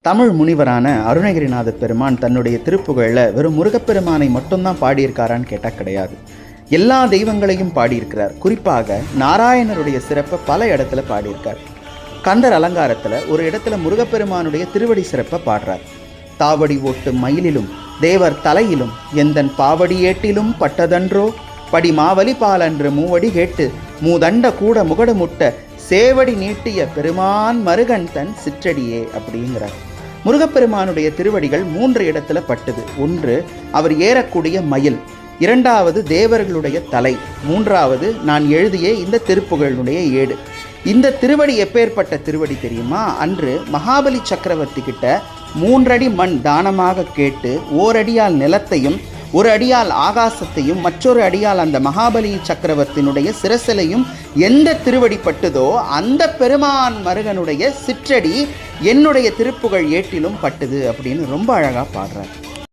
தமிழ் முனிவரான அருணகிரிநாத பெருமான் தன்னுடைய திருப்புகழில் வெறும் முருகப்பெருமானை மட்டும்தான் பாடியிருக்காரான்னு கேட்டால் கிடையாது. எல்லா தெய்வங்களையும் பாடியிருக்கிறார். குறிப்பாக நாராயணருடைய சிறப்பை பல இடத்துல பாடியிருக்கார். கந்தர் அலங்காரத்தில் ஒரு இடத்துல முருகப்பெருமானுடைய திருவடி சிறப்பை பாடுறார். தாவடி ஓட்டு மயிலிலும் தேவர் தலையிலும் எந்தன் பாவடி ஏட்டிலும் பட்டதன்றோ படி மாவலி பாலன்று மூவடி கேட்டு மூதண்ட கூட முகடு முட்ட சேவடி நீட்டிய பெருமான் மருகன் தன் சிற்றடியே அப்படிங்கிறார். முருகப்பெருமானுடைய திருவடிகள் 3 இடத்துல பட்டுது. ஒன்று அவர் ஏறக்கூடிய மயில், இரண்டாவது தேவர்களுடைய தலை, மூன்றாவது நான் எழுதிய இந்த திருப்புகழுடைய ஏடு. இந்த திருவடி எப்பேற்பட்ட திருவடி தெரியுமா? அன்று மகாபலி சக்கரவர்த்தி கிட்ட 3 அடி மண் தானமாக கேட்டு ஓரடியால் நிலத்தையும் ஒரு அடியால் ஆகாசத்தையும் மற்றொரு அடியால் அந்த மகாபலி சக்கரவர்த்தியினுடைய சிரசிலையும் எந்த திருவடி பட்டுதோ அந்த பெருமான் மருகனுடைய சிற்றடி என்னுடைய திருப்புகழ் ஏட்டிலும் பட்டுது அப்படின்னு ரொம்ப அழகாக பாடுறார்.